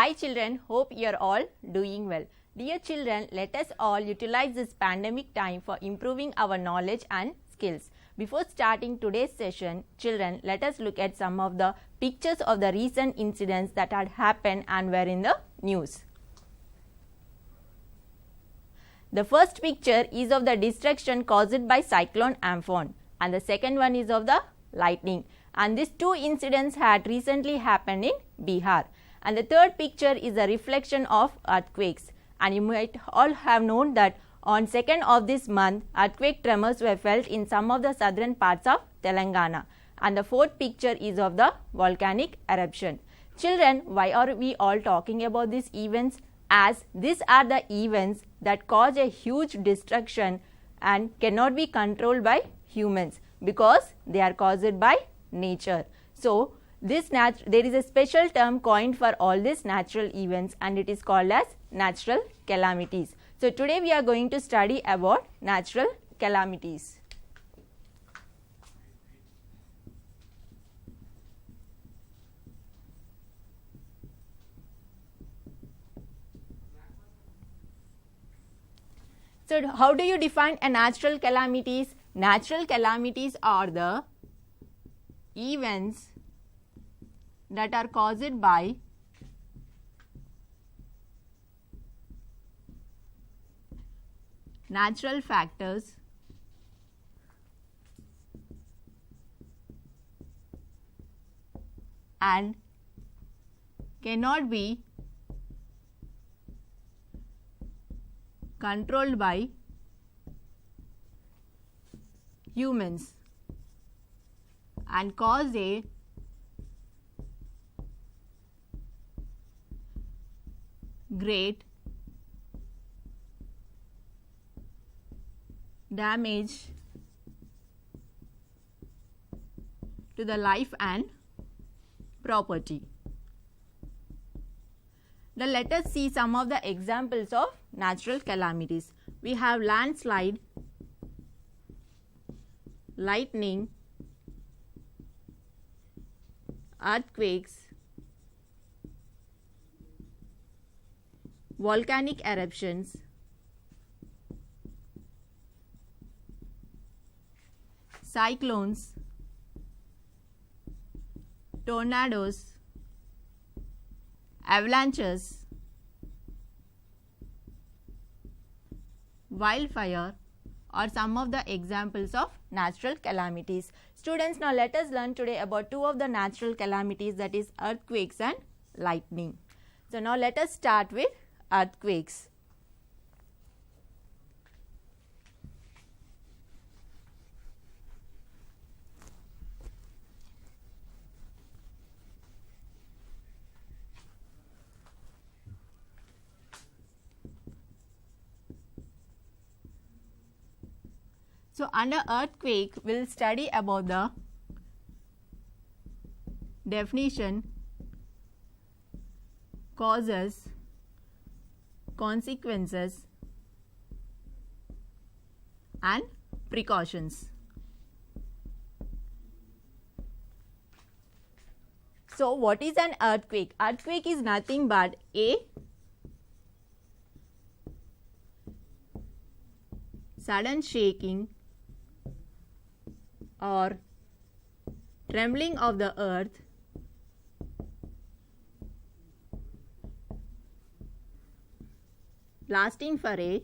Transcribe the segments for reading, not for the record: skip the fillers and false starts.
Hi children, hope you are all doing well. Dear children, let us all utilize this pandemic time for improving our knowledge and skills. Before starting today's session, children, let us look at some of the pictures of the recent incidents that had happened and were in the news. The first picture is of the destruction caused by cyclone Amphan, and the second one is of the lightning, and these two incidents had recently happened in Bihar. And the third picture is a reflection of earthquakes, and you might all have known that on 2nd of this month earthquake tremors were felt in some of the southern parts of Telangana, and the fourth picture is of the volcanic eruption. Children, why are we all talking about these events? As these are the events that cause a huge destruction and cannot be controlled by humans because they are caused by nature. So, there is a special term coined for all these natural events, and it is called as natural calamities. So, today we are going to study about natural calamities. So, how do you define a natural calamities? Natural calamities are the events that are caused by natural factors and cannot be controlled by humans and cause a great damage to the life and property. Now, let us see some of the examples of natural calamities. We have landslide, lightning, earthquakes, volcanic eruptions, cyclones, tornadoes, avalanches, wildfire are some of the examples of natural calamities. Students, now let us learn today about two of the natural calamities, that is earthquakes and lightning. So, now let us start with earthquakes. So, under earthquake, we will study about the definition, causes, consequences and precautions. So, what is an earthquake? Earthquake is nothing but a sudden shaking or trembling of the earth lasting for a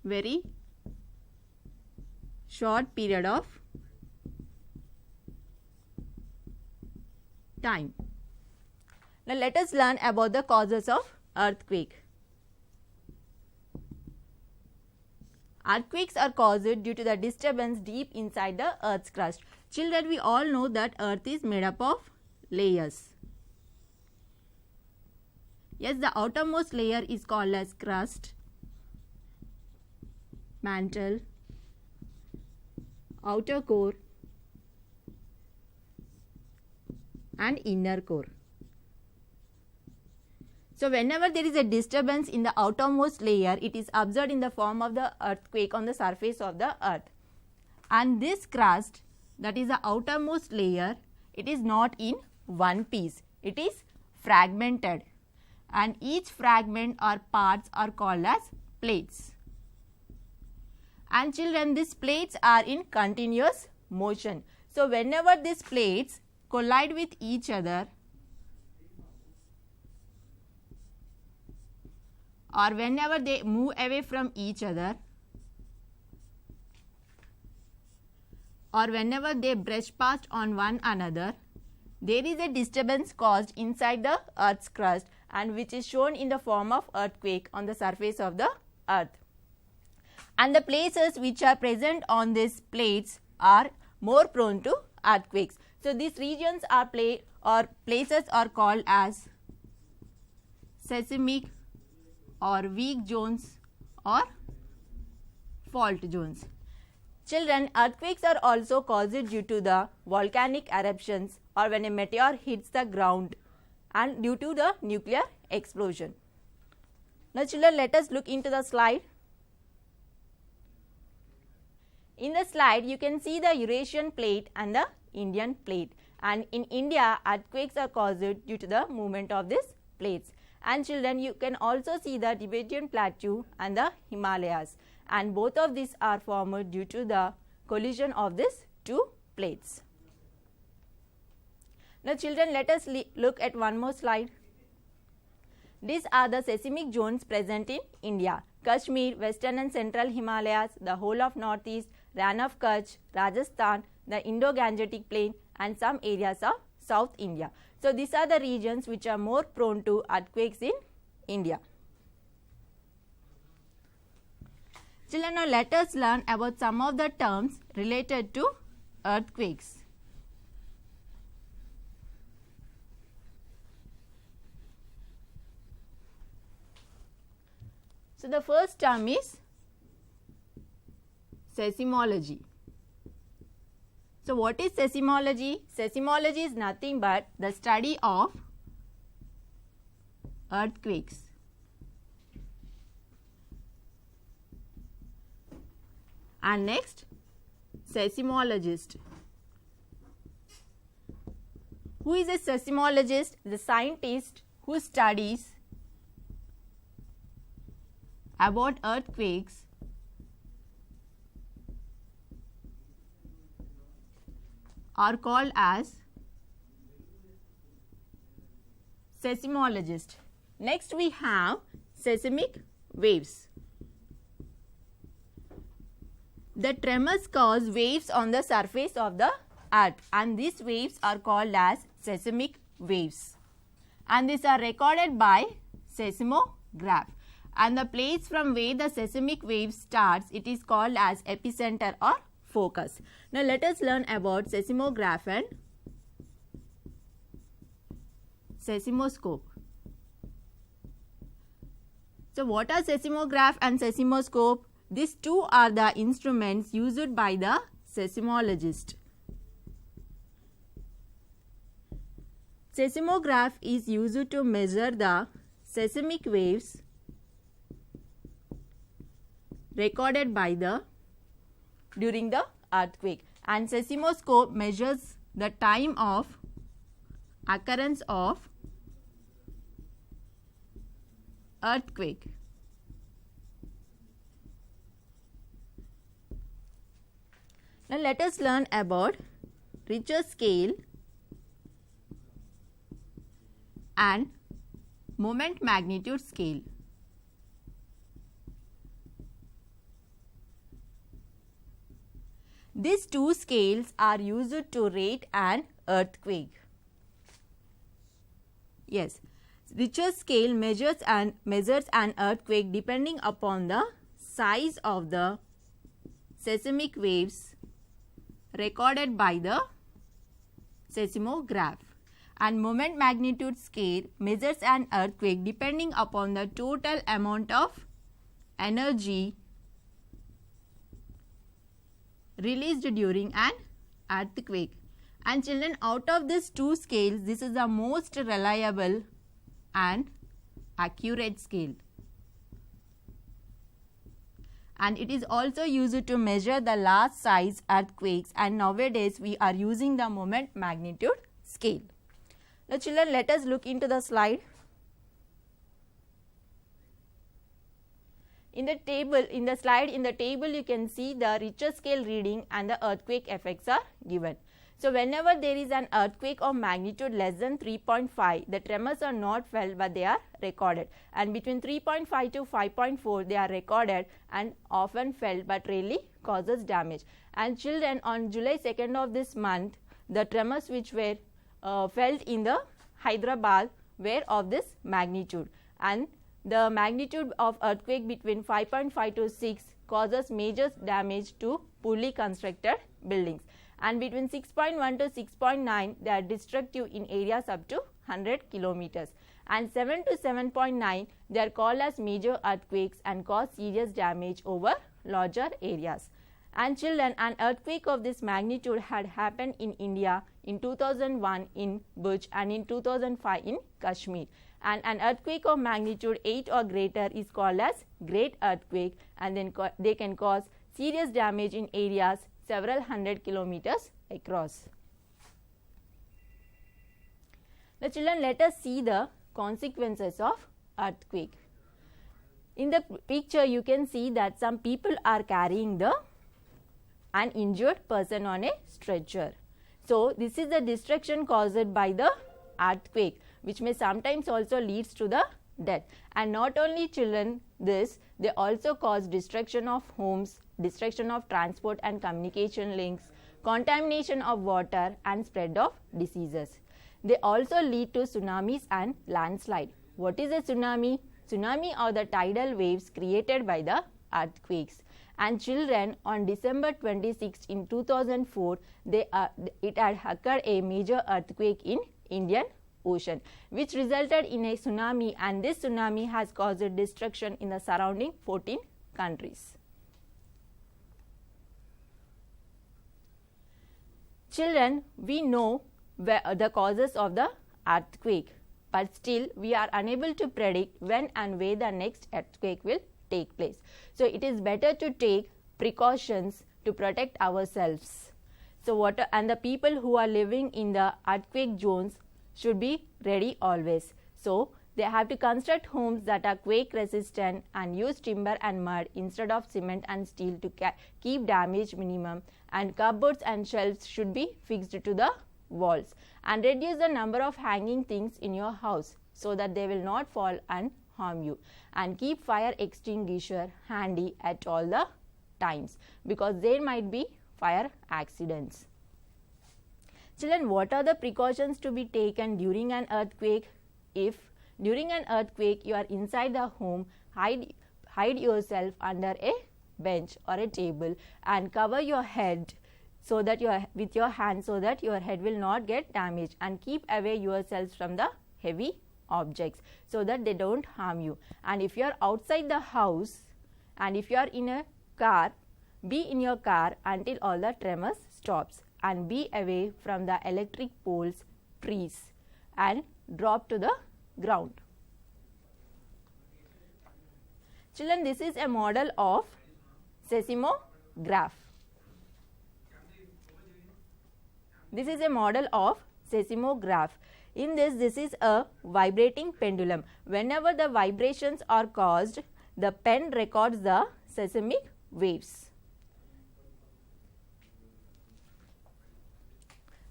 very short period of time. Now, let us learn about the causes of earthquake. Earthquakes are caused due to the disturbance deep inside the earth's crust. Children, we all know that earth is made up of layers. Yes, the outermost layer is called as crust, mantle, outer core and inner core. So, whenever there is a disturbance in the outermost layer, it is observed in the form of the earthquake on the surface of the earth. And this crust, that is the outermost layer, it is not in one piece, it is fragmented, and each fragment or parts are called as plates. And children, these plates are in continuous motion. So whenever these plates collide with each other or whenever they move away from each other or whenever they brush past on one another, there is a disturbance caused inside the Earth's crust, and which is shown in the form of earthquake on the surface of the Earth. And the places which are present on these plates are more prone to earthquakes. So these regions are places are called as seismic or weak zones or fault zones. Children, earthquakes are also caused due to the volcanic eruptions or when a meteor hits the ground and due to the nuclear explosion. Now children, let us look into the slide. In the slide, you can see the Eurasian plate and the Indian plate, and in India, earthquakes are caused due to the movement of these plates. And children, you can also see the Tibetan Plateau and the Himalayas, and both of these are formed due to the collision of these two plates. Now children, let us look at one more slide. These are the seismic zones present in India: Kashmir, Western and Central Himalayas, the whole of Northeast, Rann of Kutch, Rajasthan, the Indo-Gangetic Plain, and some areas of South India. So these are the regions which are more prone to earthquakes in India. Children, now let us learn about some of the terms related to earthquakes. So the first term is seismology. So what is seismology? Seismology is nothing but the study of earthquakes. And next, seismologist. Who is a seismologist? The scientist who studies about earthquakes are called as seismologist. Next we have seismic waves. The tremors cause waves on the surface of the earth, and these waves are called as seismic waves, and these are recorded by seismograph. And the place from where the seismic wave starts, it is called as epicenter or focus. Now let us learn about seismograph and seismoscope. So what are seismograph and seismoscope? These two are the instruments used by the seismologist. Seismograph is used to measure the seismic waves recorded by during the earthquake, and seismoscope measures the time of occurrence of earthquake. Now let us learn about Richter scale and moment magnitude scale. These two scales are used to rate an earthquake. Yes, Richter scale measures an earthquake depending upon the size of the seismic waves recorded by the seismograph, and moment magnitude scale measures an earthquake depending upon the total amount of energy released during an earthquake. And children, out of these two scales, this is the most reliable and accurate scale, and it is also used to measure the large size earthquakes, and nowadays we are using the moment magnitude scale. Now children, let us look into the slide. In the table you can see the Richter scale reading and the earthquake effects are given. So whenever there is an earthquake of magnitude less than 3.5, the tremors are not felt but they are recorded, and between 3.5 to 5.4 they are recorded and often felt but rarely causes damage. And children, on July 2nd of this month, the tremors which were felt in the Hyderabad were of this magnitude, and the magnitude of earthquake between 5.5 to 6 causes major damage to poorly constructed buildings, and between 6.1 to 6.9 they are destructive in areas up to 100 kilometers, and 7 to 7.9 they are called as major earthquakes and cause serious damage over larger areas. And children, an earthquake of this magnitude had happened in India in 2001 in Bhuj and in 2005 in Kashmir, and an earthquake of magnitude 8 or greater is called as great earthquake, and then they can cause serious damage in areas several hundred kilometers across. Now children, let us see the consequences of earthquake. In the picture you can see that some people are carrying an injured person on a stretcher. So this is the destruction caused by the earthquake, which may sometimes also leads to the death. And not only children this, they also cause destruction of homes, destruction of transport and communication links, contamination of water and spread of diseases. They also lead to tsunamis and landslide. What is a tsunami? Tsunami are the tidal waves created by the earthquakes. And children, on December 26 in 2004, it had occurred a major earthquake in Indian Ocean, which resulted in a tsunami, and this tsunami has caused destruction in the surrounding 14 countries. Children, we know the causes of the earthquake, but still we are unable to predict when and where the next earthquake will take place. So it is better to take precautions to protect ourselves. So and the people who are living in the earthquake zones should be ready always. So they have to construct homes that are quake resistant and use timber and mud instead of cement and steel to keep damage minimum, and cupboards and shelves should be fixed to the walls, and reduce the number of hanging things in your house so that they will not fall and harm you, and keep fire extinguisher handy at all the times because there might be fire accidents. Children, what are the precautions to be taken during an earthquake? If during an earthquake you are inside the home, hide yourself under a bench or a table and cover your head so that with your hands so that your head will not get damaged, and keep away yourselves from the heavy objects so that they don't harm you. And if you are outside the house and if you are in a car, be in your car until all the tremors stops, and be away from the electric poles, trees, and drop to the ground. Children, this is a model of seismograph. This is a model of seismograph. In this is a vibrating pendulum. Whenever the vibrations are caused, the pen records the seismic waves.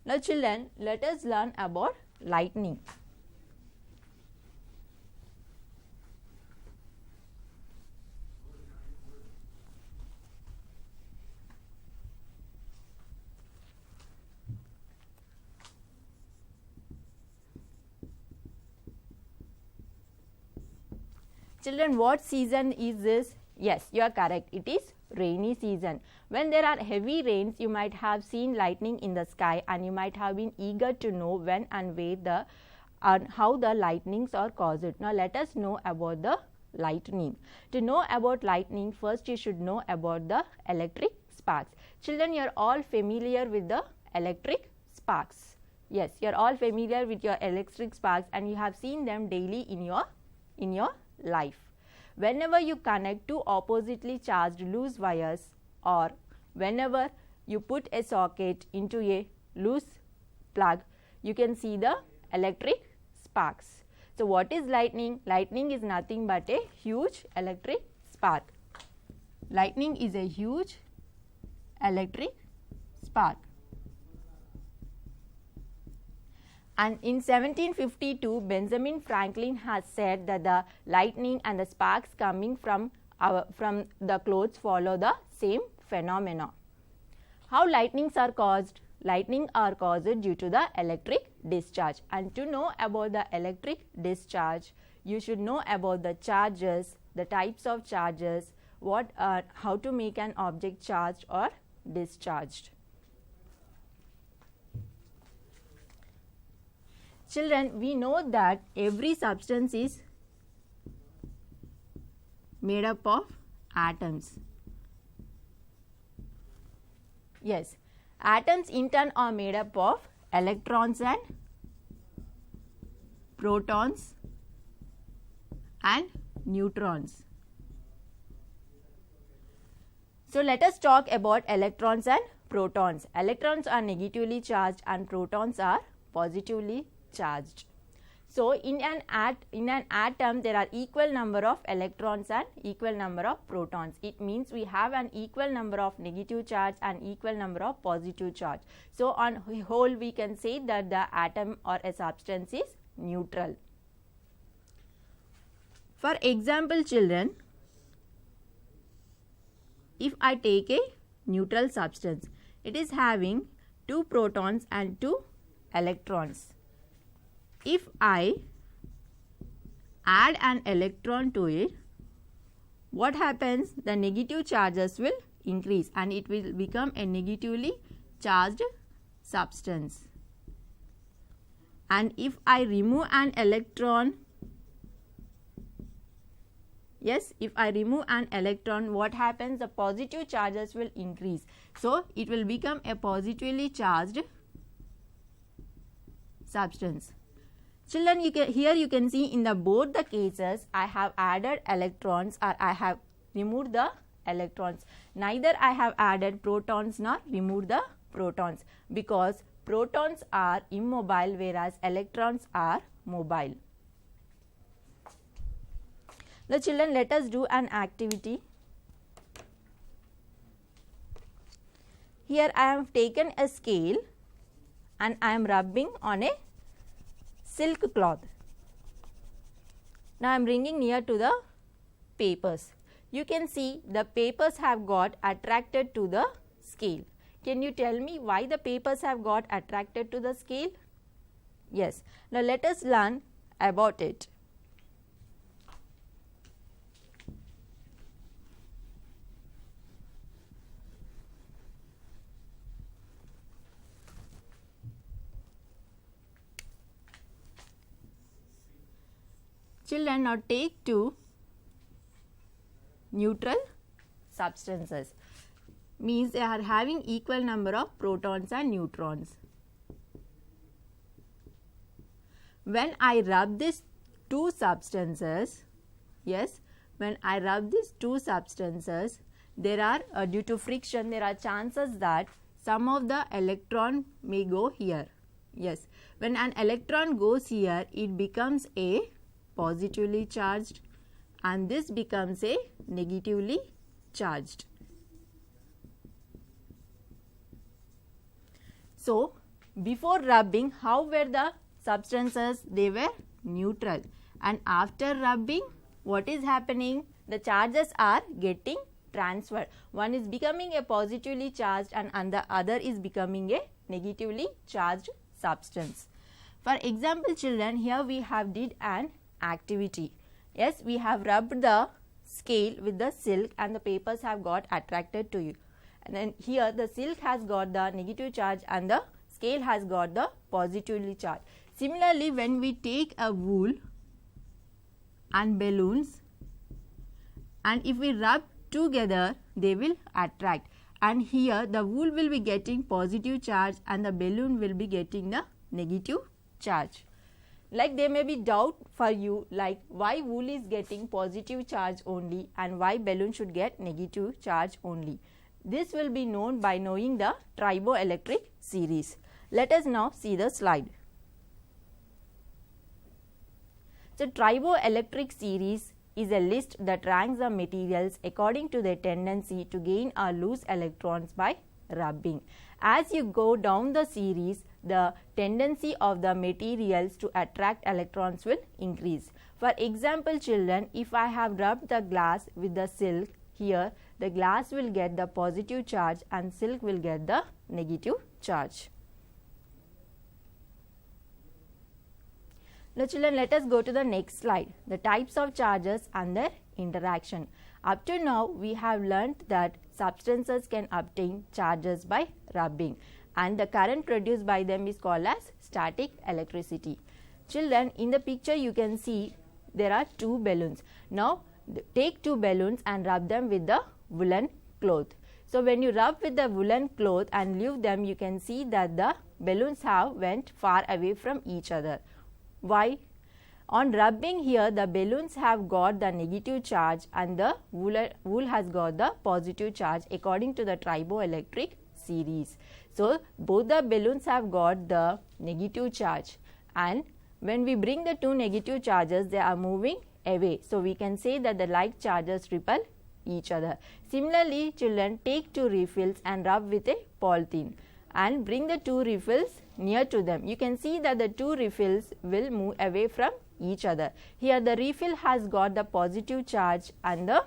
Now children, let us learn about lightning. Children, what season is this? Yes, you are correct. It is rainy season. When there are heavy rains, you might have seen lightning in the sky, and you might have been eager to know when and where and how the lightnings are caused. Now let us know about the lightning. To know about lightning, first you should know about the electric sparks. Children, you are all familiar with the electric sparks. Yes, you are all familiar with your electric sparks, and you have seen them daily in your life. Whenever you connect two oppositely charged loose wires, or whenever you put a socket into a loose plug, you can see the electric sparks. So, what is lightning? Lightning is nothing but a huge electric spark. Lightning is a huge electric spark. And in 1752, Benjamin Franklin has said that the lightning and the sparks coming from the clothes follow the same phenomena. How lightnings are caused? Lightning are caused due to the electric discharge, and to know about the electric discharge, you should know about the charges, the types of charges, how to make an object charged or discharged. Children, we know that every substance is made up of atoms. Yes, atoms in turn are made up of electrons and protons and neutrons. So, let us talk about electrons and protons. Electrons are negatively charged and protons are positively charged. So, in an atom there are equal number of electrons and equal number of protons. It means we have an equal number of negative charge and equal number of positive charge. So, on whole we can say that the atom or a substance is neutral. For example, children, if I take a neutral substance, it is having 2 protons and 2 electrons. If I add an electron to it, what happens? The negative charges will increase and it will become a negatively charged substance. And if I remove an electron, yes, if I remove an electron, what happens? The positive charges will increase. So, it will become a positively charged substance. Children, here you can see in both the cases, I have added electrons or I have removed the electrons. Neither I have added protons nor removed the protons, because protons are immobile whereas electrons are mobile. Now, children, let us do an activity. Here I have taken a scale and I am rubbing on a silk cloth. Now, I am bringing near to the papers. You can see the papers have got attracted to the scale. Can you tell me why the papers have got attracted to the scale? Yes. Now, let us learn about it. Children, now take 2 neutral substances, means they are having equal number of protons and neutrons. When I rub these 2 substances, yes, when I rub these 2 substances, there are due to friction there are chances that some of the electron may go here. Yes, when an electron goes here, it becomes a positively charged and this becomes a negatively charged. So, before rubbing, how were the substances? They were neutral, and after rubbing, what is happening? The charges are getting transferred. One is becoming a positively charged and the other is becoming a negatively charged substance. For example, children, here we have did an activity. Yes, we have rubbed the scale with the silk and the papers have got attracted to you. And then here the silk has got the negative charge and the scale has got the positively charged. Similarly, when we take a wool and balloons and if we rub together, they will attract, and here the wool will be getting positive charge and the balloon will be getting the negative charge. Like there may be doubt for you, like why wool is getting positive charge only and why balloon should get negative charge only. This will be known by knowing the triboelectric series. Let us now see the slide. So triboelectric series is a list that ranks the materials according to their tendency to gain or lose electrons by rubbing. As you go down the series, the tendency of the materials to attract electrons will increase. For example, children, if I have rubbed the glass with the silk, here the glass will get the positive charge and silk will get the negative charge. Now children, let us go to the next slide, the types of charges and their interaction. Up to now, we have learnt that substances can obtain charges by rubbing and the current produced by them is called as static electricity. Children, in the picture you can see there are two balloons. Now take two balloons and rub them with the woolen cloth. So when you rub with the woolen cloth and leave them, you can see that the balloons have went far away from each other. Why? On rubbing here, the balloons have got the negative charge and the wool has got the positive charge according to the triboelectric series. So both the balloons have got the negative charge, and when we bring the two negative charges, they are moving away. So we can say that the like charges repel each other. Similarly, children, take two refills and rub with a polythene and bring the two refills near to them. You can see that the two refills will move away from each other. Here the refill has got the positive charge and the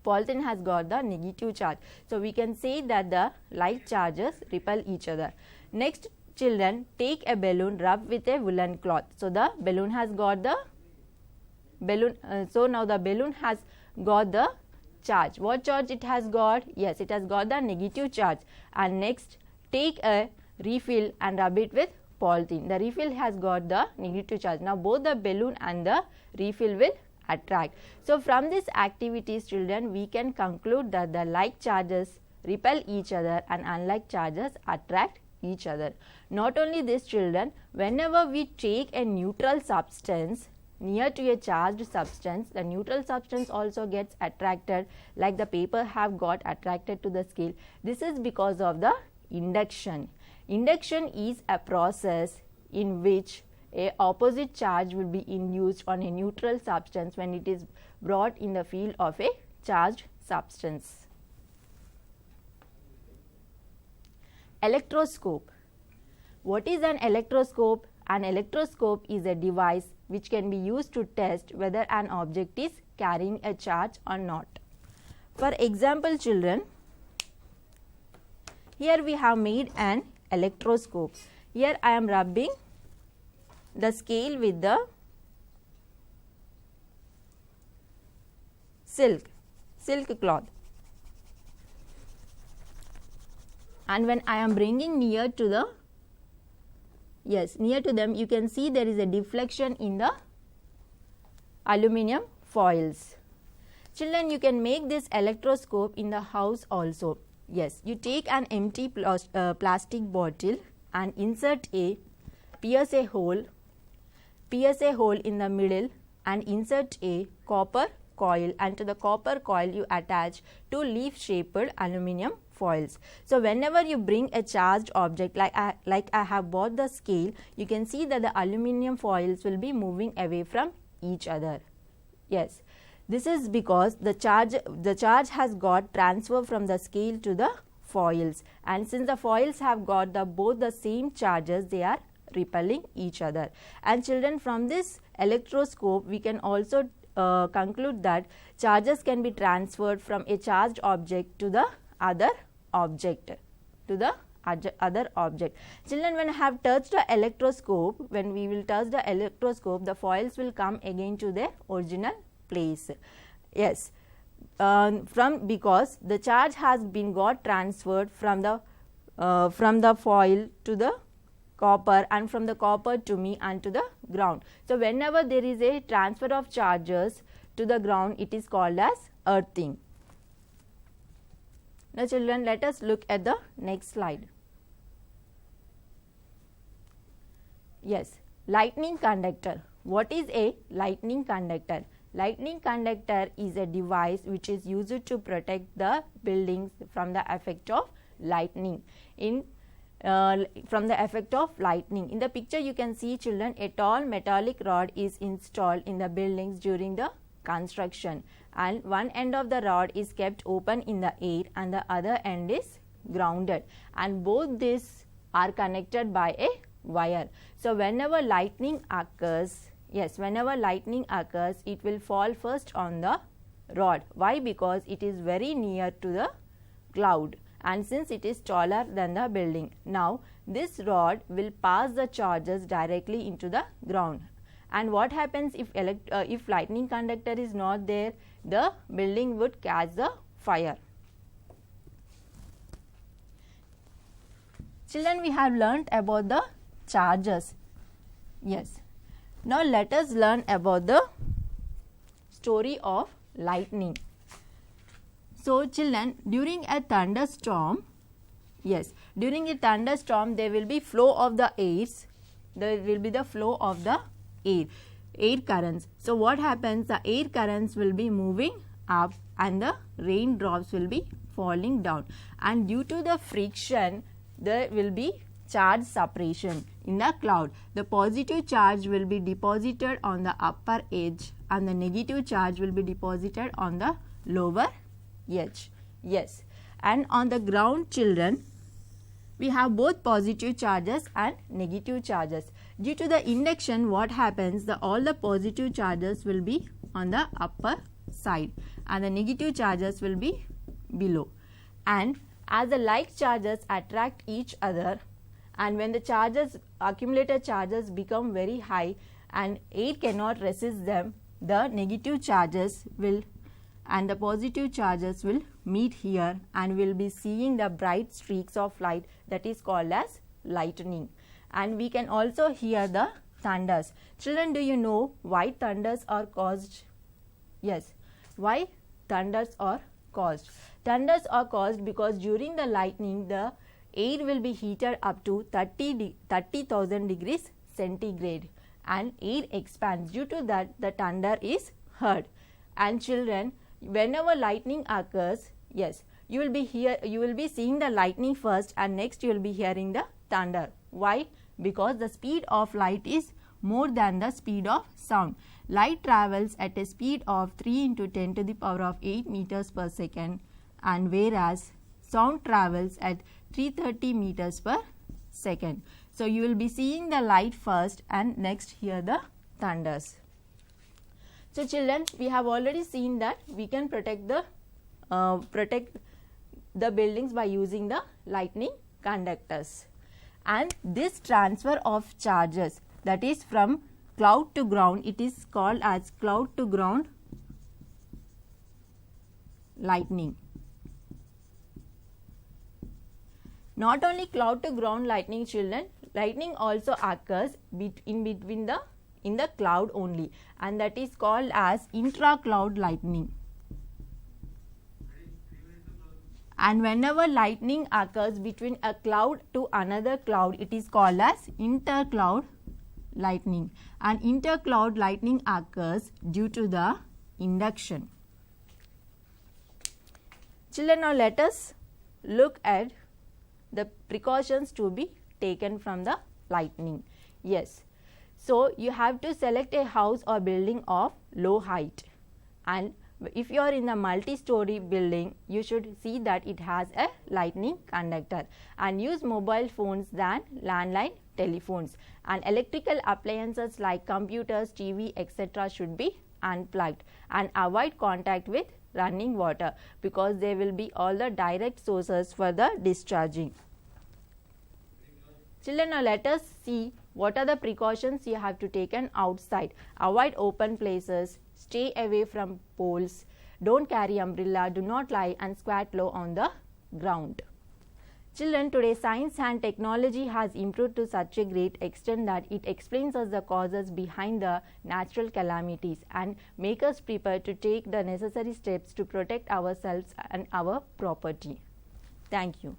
polythene has got the negative charge. So we can say that the like charges repel each other. Next, children, take a balloon, rub with a woolen cloth. So the balloon has got the so now the balloon has got the charge. What charge it has got? Yes, it has got the negative charge. And next, take a refill and rub it with polythene. The refill has got the negative charge. Now both the balloon and the refill will attract. So from these activities, children, we can conclude that the like charges repel each other and unlike charges attract each other. Not only this, children, whenever we take a neutral substance near to a charged substance, the neutral substance also gets attracted, like the paper have got attracted to the scale. This is because of the induction. Induction is a process in which a opposite charge will be induced on a neutral substance when it is brought in the field of a charged substance. Electroscope. What is an electroscope? An electroscope is a device which can be used to test whether an object is carrying a charge or not. For example, children, here we have made an electroscope. Here I am rubbing the scale with the silk cloth, and when I am bringing near to the near to them, you can see there is a deflection in the aluminum foils. Children, you can make this electroscope in the house also. Yes, you take an empty plastic bottle and pierce a hole in the middle and insert a copper coil, and to the copper coil you attach two leaf shaped aluminum foils. So whenever you bring a charged object, like I have bought the scale, you can see that the aluminum foils will be moving away from each other. Yes, this is because the charge has got transfer from the scale to the foils, and since the foils have got both the same charges, they are repelling each other. And children, from this electroscope we can also conclude that charges can be transferred from a charged object to the other object. Children, when I have touched the electroscope, when we will touch the electroscope, the foils will come again to their original place. Yes, because the charge has been got transferred from the foil to the copper and from the copper to me and to the ground. So whenever there is a transfer of charges to the ground, it is called as earthing. Now children, let us look at the next slide. Yes, lightning conductor. What is a lightning conductor? Lightning conductor is a device which is used to protect the buildings from the effect of lightning. In from the effect of lightning. In the picture you can see, children, a tall metallic rod is installed in the buildings during the construction, and one end of the rod is kept open in the air and the other end is grounded, and both these are connected by a wire. So whenever lightning occurs, whenever lightning occurs, it will fall first on the rod. Why? Because it is very near to the cloud, and since it is taller than the building. Now this rod will pass the charges directly into the ground. And what happens if lightning conductor is not there? The building would catch the fire. Children, we have learnt about the charges. Yes. Now let us learn about the story of lightning. So children, during a thunderstorm, during a thunderstorm there will be flow of the airs. There will be the flow of the air currents. So what happens? The air currents will be moving up and the raindrops will be falling down, and due to the friction there will be charge separation in the cloud. The positive charge will be deposited on the upper edge and the negative charge will be deposited on the lower edge. Yes, and on the ground, children, we have both positive charges and negative charges. Due to the induction, what happens? All the positive charges will be on the upper side and the negative charges will be below. And as the like charges attract each other, and when the charges, accumulated charges become very high and air cannot resist them, the negative charges will and the positive charges will meet here, and we will be seeing the bright streaks of light, that is called as lightning. And we can also hear the thunders. Children, do you know why thunders are caused? Yes, why thunders are caused? Thunders are caused because during the lightning the air will be heated up to 30,000 degrees centigrade and air expands. Due to that, the thunder is heard. And children, whenever lightning occurs, you will be seeing the lightning first, and next you will be hearing the thunder. Why? Because the speed of light is more than the speed of sound. Light travels at a speed of 3 into 10 to the power of 8 meters per second, and whereas sound travels at 330 meters per second. So you will be seeing the light first and next hear the thunders. So children, we have already seen that we can protect the buildings by using the lightning conductors. And this transfer of charges, that is from cloud to ground, it is called as cloud to ground lightning. Not only cloud to ground lightning, children, lightning also occurs in the cloud only, and that is called as intra-cloud lightning. And whenever lightning occurs between a cloud to another cloud, it is called as inter-cloud lightning. And inter-cloud lightning occurs due to the induction. Children, now let us look at the precautions to be taken from the lightning. Yes, so you have to select a house or building of low height, and if you are in a multi-story building, you should see that it has a lightning conductor, and use mobile phones than landline telephones, and electrical appliances like computers, TV, etc. should be unplugged, and avoid contact with running water because there will be all the direct sources for the discharging. Children, now let us see what are the precautions you have to take outside. Avoid open places, stay away from poles, don't carry umbrella, do not lie and squat low on the ground. Children, today science and technology has improved to such a great extent that it explains us the causes behind the natural calamities and make us prepare to take the necessary steps to protect ourselves and our property. Thank you.